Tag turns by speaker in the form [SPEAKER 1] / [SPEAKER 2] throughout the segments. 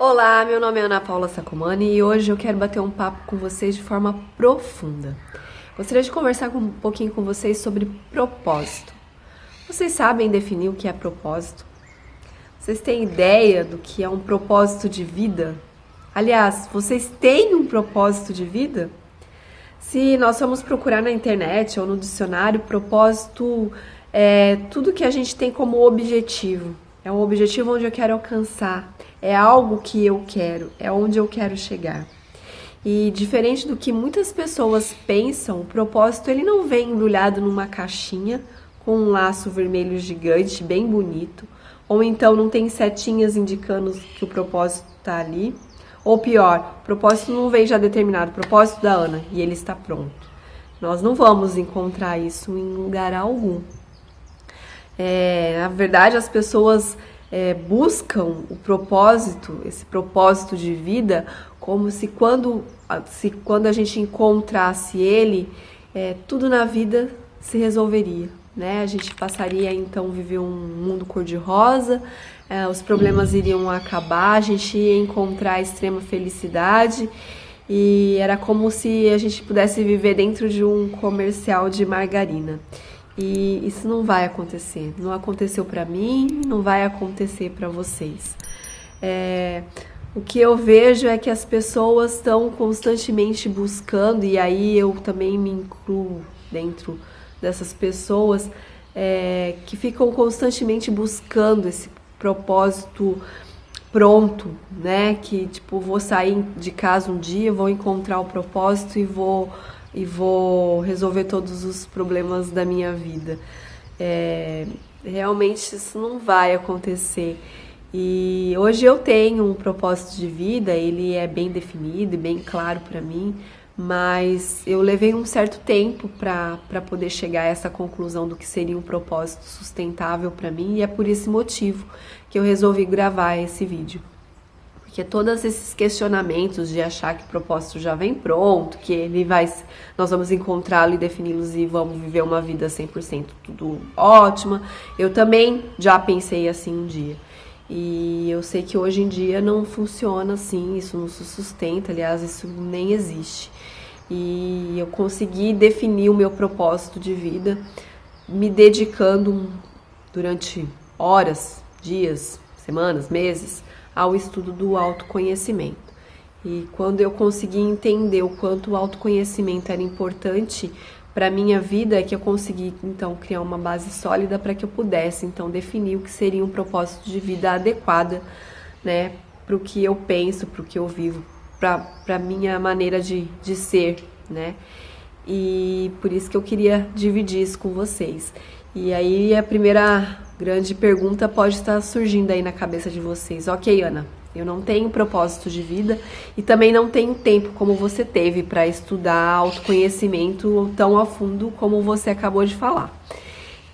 [SPEAKER 1] Olá, meu nome é Ana Paula Sacomani e hoje eu quero bater um papo com vocês de forma profunda. Gostaria de conversar um pouquinho com vocês sobre propósito. Vocês sabem definir o que é propósito? Vocês têm ideia do que é um propósito de vida? Aliás, vocês têm um propósito de vida? Se nós formos procurar na internet ou no dicionário, propósito é tudo que a gente tem como objetivo. É um objetivo onde eu quero alcançar, é algo que eu quero, é onde eu quero chegar. E diferente do que muitas pessoas pensam, o propósito ele não vem embrulhado numa caixinha com um laço vermelho gigante, bem bonito, ou então não tem setinhas indicando que o propósito está ali, ou pior, o propósito não vem já determinado, o propósito da Ana, e ele está pronto. Nós não vamos encontrar isso em lugar algum. Na verdade, as pessoas buscam o propósito, esse propósito de vida, como se quando a gente encontrasse ele, tudo na vida se resolveria, né? A gente passaria então a viver um mundo cor-de-rosa, os problemas iriam acabar, a gente ia encontrar a extrema felicidade e era como se a gente pudesse viver dentro de um comercial de margarina. E isso não vai acontecer, não aconteceu para mim, não vai acontecer para vocês. O que eu vejo é que as pessoas estão constantemente buscando, e aí eu também me incluo dentro dessas pessoas, que ficam constantemente buscando esse propósito pronto, né? Que tipo, vou sair de casa um dia, vou encontrar o propósito e vou resolver todos os problemas da minha vida. Realmente isso não vai acontecer. E hoje eu tenho um propósito de vida, ele é bem definido e bem claro para mim, mas eu levei um certo tempo para poder chegar a essa conclusão do que seria um propósito sustentável para mim, e é por esse motivo que eu resolvi gravar esse vídeo. Porque todos esses questionamentos de achar que o propósito já vem pronto, que nós vamos encontrá-lo e defini-los e vamos viver uma vida 100% tudo ótima, eu também já pensei assim um dia. E eu sei que hoje em dia não funciona assim, isso não se sustenta, aliás, isso nem existe. E eu consegui definir o meu propósito de vida me dedicando durante horas, dias, semanas, meses, ao estudo do autoconhecimento. E quando eu consegui entender o quanto o autoconhecimento era importante para a minha vida, é que eu consegui então criar uma base sólida para que eu pudesse então definir o que seria um propósito de vida adequada, né, para o que eu penso, para o que eu vivo, para a minha maneira de ser, né? E por isso que eu queria dividir isso com vocês. E aí a primeira grande pergunta pode estar surgindo aí na cabeça de vocês. Ok, Ana, eu não tenho propósito de vida e também não tenho tempo como você teve para estudar autoconhecimento tão a fundo como você acabou de falar.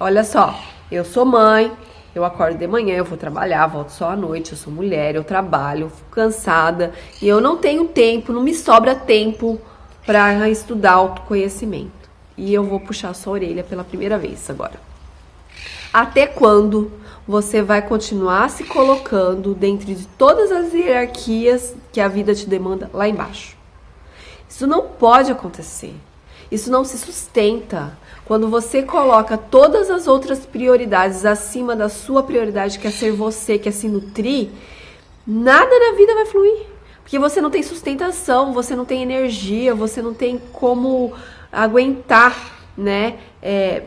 [SPEAKER 1] Olha só, eu sou mãe, eu acordo de manhã, eu vou trabalhar, volto só à noite, eu sou mulher, eu trabalho, eu fico cansada e eu não tenho tempo, não me sobra tempo para estudar autoconhecimento. E eu vou puxar sua orelha pela primeira vez agora. Até quando você vai continuar se colocando dentro de todas as hierarquias que a vida te demanda lá embaixo? Isso não pode acontecer. Isso não se sustenta. Quando você coloca todas as outras prioridades acima da sua prioridade, que é ser você, que é se nutrir, nada na vida vai fluir. Porque você não tem sustentação, você não tem energia, você não tem como aguentar, né?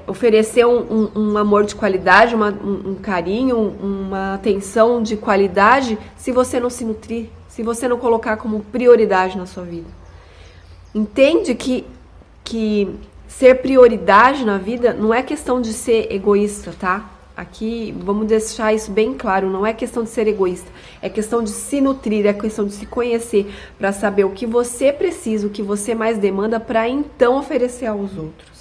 [SPEAKER 1] Oferecer um amor de qualidade, um carinho, uma atenção de qualidade, se você não se nutrir, se você não colocar como prioridade na sua vida. Entende que ser prioridade na vida não é questão de ser egoísta, tá? Aqui, vamos deixar isso bem claro, não é questão de ser egoísta, é questão de se nutrir, é questão de se conhecer, para saber o que você precisa, o que você mais demanda, para então oferecer aos outros.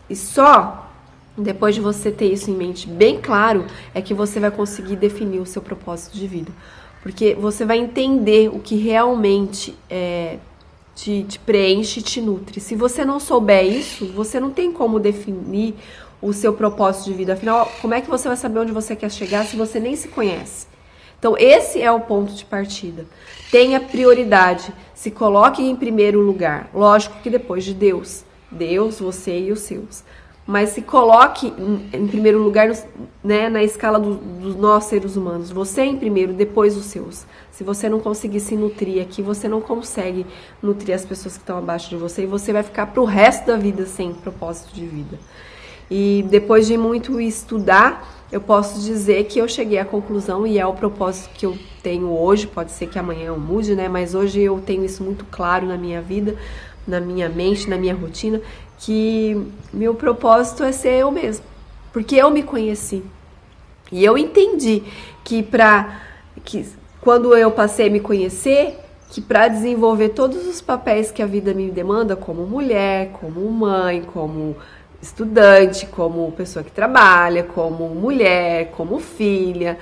[SPEAKER 1] E só depois de você ter isso em mente bem claro, é que você vai conseguir definir o seu propósito de vida. Porque você vai entender o que realmente te preenche e te nutre. Se você não souber isso, você não tem como definir o seu propósito de vida. Afinal, como é que você vai saber onde você quer chegar se você nem se conhece? Então, esse é o ponto de partida. Tenha prioridade, se coloque em primeiro lugar. Lógico que depois de Deus. Deus, você e os seus. Mas se coloque em primeiro lugar, né, na escala dos nós seres humanos. Você em primeiro, depois os seus. Se você não conseguir se nutrir aqui, você não consegue nutrir as pessoas que estão abaixo de você. E você vai ficar pro resto da vida sem propósito de vida. E depois de muito estudar, eu posso dizer que eu cheguei à conclusão, e é o propósito que eu tenho hoje. Pode ser que amanhã eu mude, né? Mas hoje eu tenho isso muito claro na minha vida, na minha mente, na minha rotina, que meu propósito é ser eu mesmo, porque eu me conheci e eu entendi que quando eu passei a me conhecer, que para desenvolver todos os papéis que a vida me demanda, como mulher, como mãe, como estudante, como pessoa que trabalha, como mulher, como filha,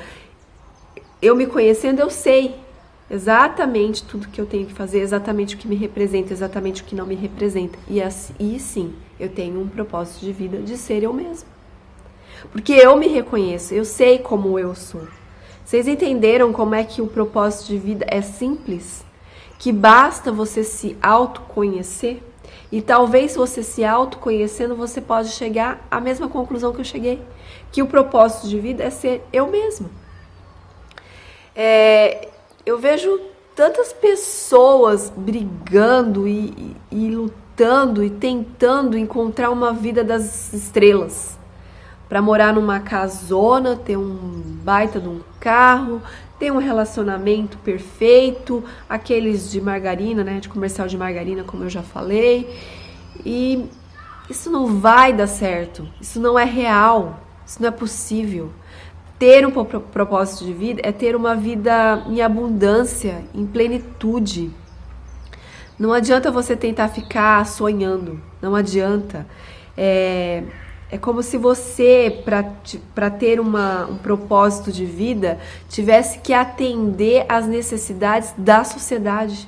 [SPEAKER 1] eu me conhecendo, eu sei exatamente tudo que eu tenho que fazer, exatamente o que me representa, exatamente o que não me representa. E sim, eu tenho um propósito de vida de ser eu mesma. Porque eu me reconheço, eu sei como eu sou. Vocês entenderam como é que o propósito de vida é simples? Que basta você se autoconhecer? E talvez você se autoconhecendo, você pode chegar à mesma conclusão que eu cheguei. Que o propósito de vida é ser eu mesma. Eu vejo tantas pessoas brigando e lutando e tentando encontrar uma vida das estrelas. Para morar numa casona, ter um baita de um carro, ter um relacionamento perfeito, aqueles de margarina, né, de comercial de margarina, como eu já falei. E isso não vai dar certo, isso não é real, isso não é possível. Ter um propósito de vida é ter uma vida em abundância, em plenitude. Não adianta você tentar ficar sonhando, não adianta. É como se você, para ter um propósito de vida, tivesse que atender às necessidades da sociedade,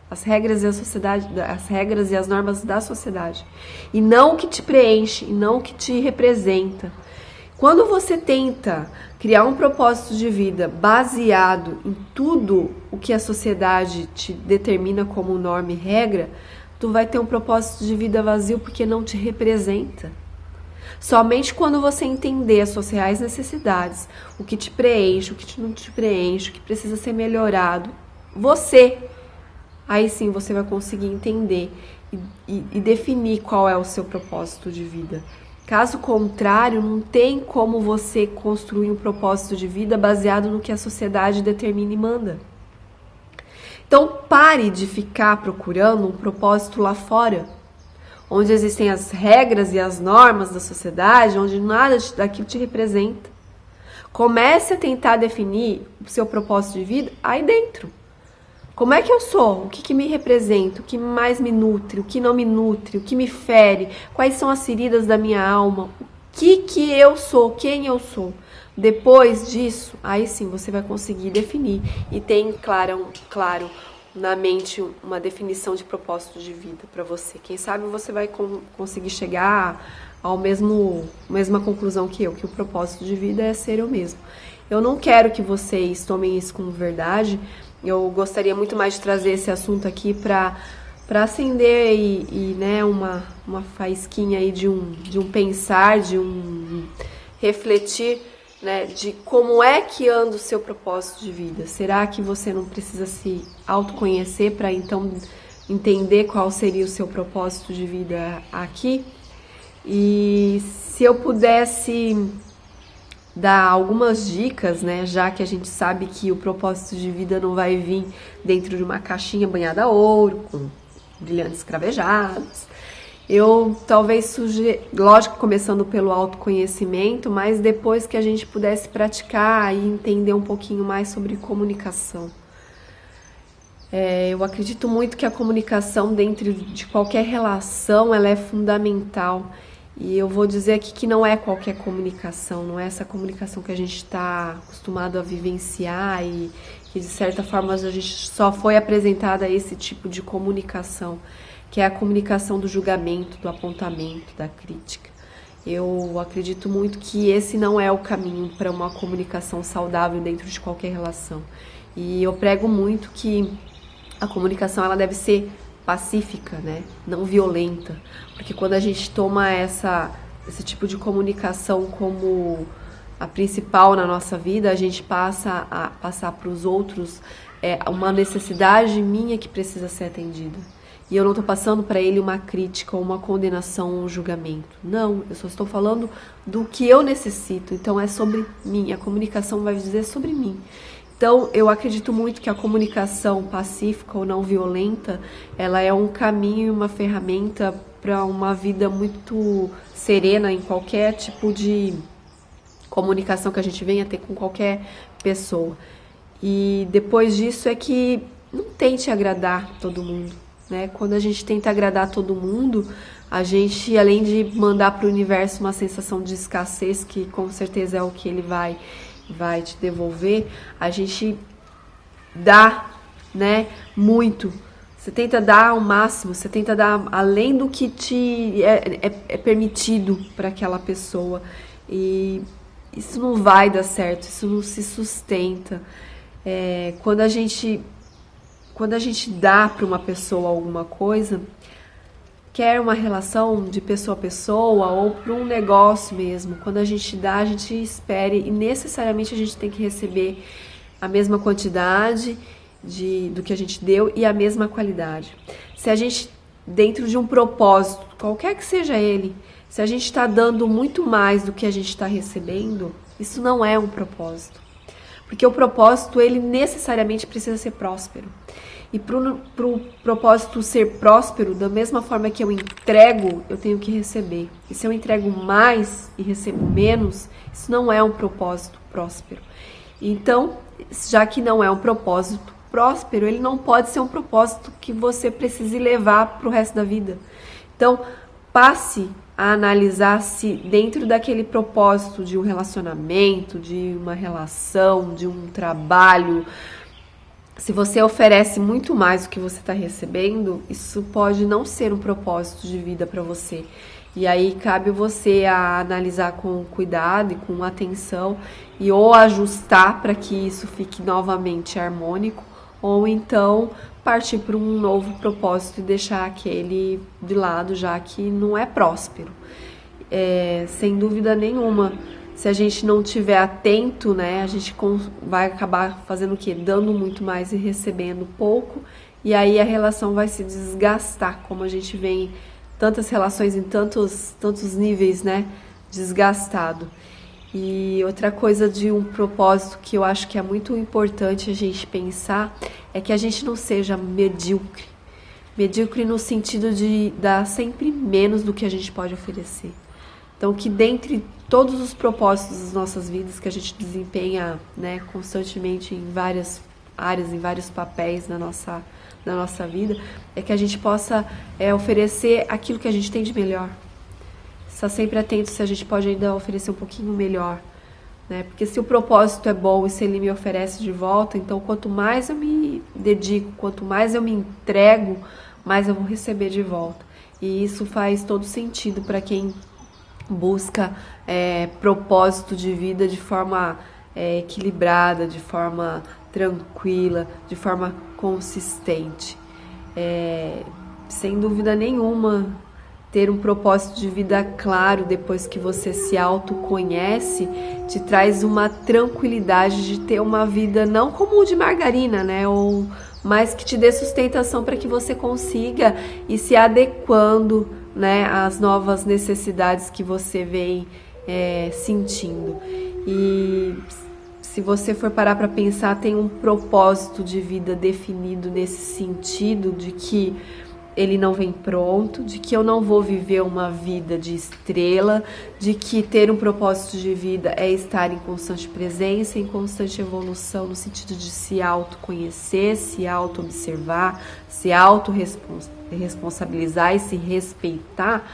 [SPEAKER 1] as regras e as normas da sociedade, e não o que te preenche, e não o que te representa. Quando você tenta criar um propósito de vida baseado em tudo o que a sociedade te determina como norma e regra, tu vai ter um propósito de vida vazio porque não te representa. Somente quando você entender as suas reais necessidades, o que te preenche, o que não te preenche, o que precisa ser melhorado, aí sim você vai conseguir entender e definir qual é o seu propósito de vida. Caso contrário, não tem como você construir um propósito de vida baseado no que a sociedade determina e manda. Então pare de ficar procurando um propósito lá fora, onde existem as regras e as normas da sociedade, onde nada daquilo te representa. Comece a tentar definir o seu propósito de vida aí dentro. Como é que eu sou? O que me representa? O que mais me nutre? O que não me nutre? O que me fere? Quais são as feridas da minha alma? O que eu sou? Quem eu sou? Depois disso, aí sim você vai conseguir definir e tem claro na mente uma definição de propósito de vida para você. Quem sabe você vai conseguir chegar ao mesma conclusão que eu, que o propósito de vida é ser eu mesmo. Eu não quero que vocês tomem isso como verdade. Eu gostaria muito mais de trazer esse assunto aqui para acender né, uma faísquinha aí de um pensar, de um refletir, né, de como é que anda o seu propósito de vida. Será que você não precisa se autoconhecer para então entender qual seria o seu propósito de vida aqui? E se eu pudesse dar algumas dicas, né, já que a gente sabe que o propósito de vida não vai vir dentro de uma caixinha banhada a ouro, com brilhantes cravejados. Eu talvez lógico, começando pelo autoconhecimento, mas depois que a gente pudesse praticar e entender um pouquinho mais sobre comunicação. Eu acredito muito que a comunicação dentro de qualquer relação, ela é fundamental. E eu vou dizer aqui que não é qualquer comunicação, não é essa comunicação que a gente está acostumado a vivenciar e que de certa forma a gente só foi apresentada a esse tipo de comunicação, que é a comunicação do julgamento, do apontamento, da crítica. Eu acredito muito que esse não é o caminho para uma comunicação saudável dentro de qualquer relação. E eu prego muito que a comunicação ela deve ser pacífica, né? Não violenta. Porque quando a gente toma esse tipo de comunicação como a principal na nossa vida, a gente passa a passar para os outros uma necessidade minha que precisa ser atendida. E eu não estou passando para ele uma crítica, uma condenação, um julgamento. Não, eu só estou falando do que eu necessito. Então é sobre mim. A comunicação vai dizer sobre mim. Então eu acredito muito que a comunicação pacífica ou não violenta, ela é um caminho e uma ferramenta para uma vida muito serena em qualquer tipo de comunicação que a gente venha ter com qualquer pessoa. E depois disso é que não tente agradar todo mundo, né? Quando a gente tenta agradar todo mundo, a gente, além de mandar para o universo uma sensação de escassez, que com certeza é o que ele vai te devolver, a gente dá, né, muito. Você tenta dar ao máximo, você tenta dar além do que te é permitido para aquela pessoa. E isso não vai dar certo, isso não se sustenta. Quando a gente dá para uma pessoa alguma coisa, quer uma relação de pessoa a pessoa ou para um negócio mesmo, quando a gente dá, a gente espere e necessariamente a gente tem que receber a mesma quantidade do que a gente deu e a mesma qualidade. Se a gente, dentro de um propósito, qualquer que seja ele, se a gente está dando muito mais do que a gente está recebendo, isso não é um propósito. Porque o propósito, ele necessariamente precisa ser próspero. E para o propósito ser próspero, da mesma forma que eu entrego, eu tenho que receber. E se eu entrego mais e recebo menos, isso não é um propósito próspero. Então, já que não é um propósito próspero, ele não pode ser um propósito que você precise levar para o resto da vida. Então, passe a analisar se dentro daquele propósito de um relacionamento, de uma relação, de um trabalho, se você oferece muito mais do que você está recebendo, isso pode não ser um propósito de vida para você. E aí cabe você a analisar com cuidado e com atenção e ou ajustar para que isso fique novamente harmônico, ou então partir para um novo propósito e deixar aquele de lado, já que não é próspero. Sem dúvida nenhuma. Se a gente não estiver atento, né, a gente vai acabar fazendo o quê? Dando muito mais e recebendo pouco, e aí a relação vai se desgastar, como a gente vê em tantas relações em tantos níveis, né, desgastado. E outra coisa de um propósito que eu acho que é muito importante a gente pensar é que a gente não seja medíocre. Medíocre no sentido de dar sempre menos do que a gente pode oferecer. Então, que dentre todos os propósitos das nossas vidas que a gente desempenha, né, constantemente em várias áreas, em vários papéis na nossa vida, é que a gente possa oferecer aquilo que a gente tem de melhor. Estar sempre atento se a gente pode ainda oferecer um pouquinho melhor, né? Porque se o propósito é bom e se ele me oferece de volta, então quanto mais eu me dedico, quanto mais eu me entrego, mais eu vou receber de volta. E isso faz todo sentido para quem busca propósito de vida de forma equilibrada, de forma tranquila, de forma consistente. Sem dúvida nenhuma, ter um propósito de vida claro depois que você se autoconhece te traz uma tranquilidade de ter uma vida não como o de margarina, né? Mas que te dê sustentação para que você consiga ir se adequando, né, às novas necessidades que você vem sentindo. E se você for parar para pensar, tem um propósito de vida definido nesse sentido de que ele não vem pronto, de que eu não vou viver uma vida de estrela, de que ter um propósito de vida é estar em constante presença, em constante evolução, no sentido de se autoconhecer, se auto-observar, se auto-responsabilizar e se respeitar,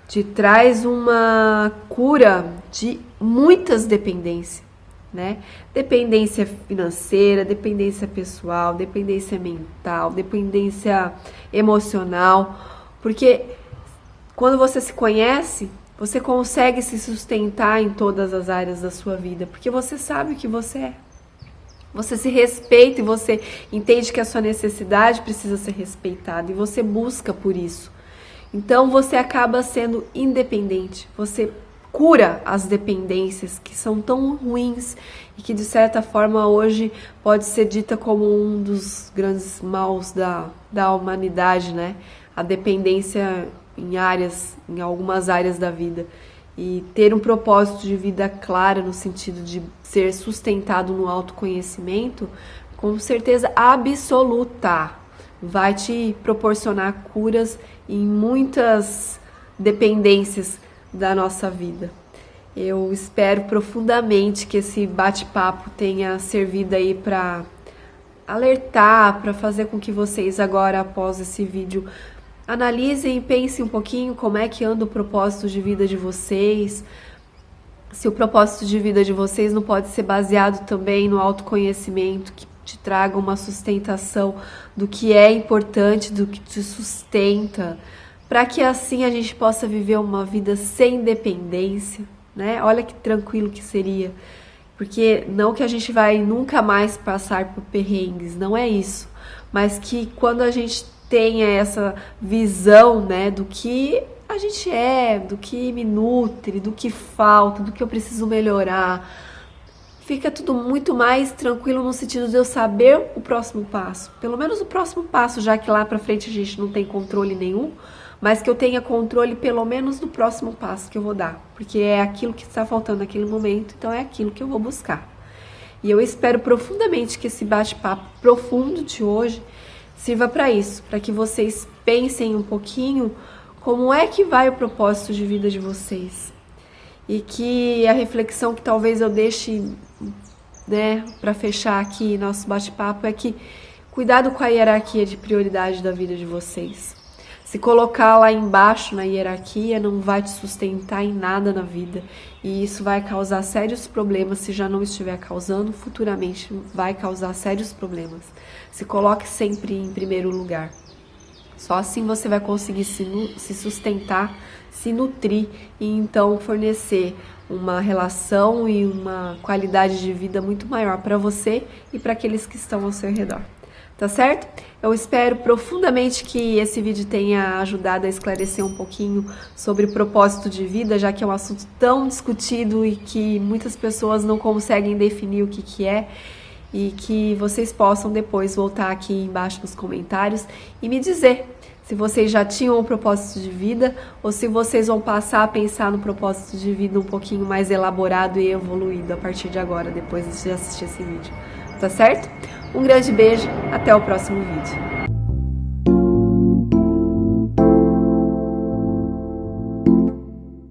[SPEAKER 1] te traz uma cura de muitas dependências. Né? Dependência financeira, dependência pessoal, dependência mental, dependência emocional, porque quando você se conhece, Você consegue se sustentar em todas as áreas da sua vida, porque você sabe o que você é. Você se respeita e você entende que a sua necessidade precisa ser respeitada e você busca por isso. Então você acaba sendo independente, você cura as dependências que são tão ruins e que de certa forma hoje pode ser dita como um dos grandes maus da humanidade, né? A dependência em algumas áreas da vida. E ter um propósito de vida claro no sentido de ser sustentado no autoconhecimento, com certeza absoluta, vai te proporcionar curas em muitas dependências da nossa vida. Eu espero profundamente que esse bate-papo tenha servido aí para alertar, para fazer com que vocês agora, após esse vídeo, analisem e pensem um pouquinho como é que anda o propósito de vida de vocês. Se o propósito de vida de vocês não pode ser baseado também no autoconhecimento, que te traga uma sustentação do que é importante, do que te sustenta, para que assim a gente possa viver uma vida sem dependência, né? Olha que tranquilo que seria. Porque não que a gente vai nunca mais passar por perrengues, não é isso. Mas que quando a gente tenha essa visão, né, do que a gente é, do que me nutre, do que falta, do que eu preciso melhorar, fica tudo muito mais tranquilo no sentido de eu saber o próximo passo, pelo menos o próximo passo, já que lá pra frente a gente não tem controle nenhum, mas que eu tenha controle pelo menos do próximo passo que eu vou dar, porque é aquilo que está faltando naquele momento, então é aquilo que eu vou buscar. E eu espero profundamente que esse bate-papo profundo de hoje sirva para isso, para que vocês pensem um pouquinho como é que vai o propósito de vida de vocês. E que a reflexão que talvez eu deixe, né, para fechar aqui nosso bate-papo é que cuidado com a hierarquia de prioridade da vida de vocês. Se colocar lá embaixo na hierarquia não vai te sustentar em nada na vida. E isso vai causar sérios problemas, se já não estiver causando, futuramente vai causar sérios problemas. Se coloque sempre em primeiro lugar. Só assim você vai conseguir se sustentar, se nutrir e então fornecer uma relação e uma qualidade de vida muito maior para você e para aqueles que estão ao seu redor. Tá certo? Eu espero profundamente que esse vídeo tenha ajudado a esclarecer um pouquinho sobre propósito de vida, já que é um assunto tão discutido e que muitas pessoas não conseguem definir o que é, e que vocês possam depois voltar aqui embaixo nos comentários e me dizer se vocês já tinham um propósito de vida ou se vocês vão passar a pensar no propósito de vida um pouquinho mais elaborado e evoluído a partir de agora, depois de assistir esse vídeo. Tá certo? Um grande beijo, até o próximo vídeo.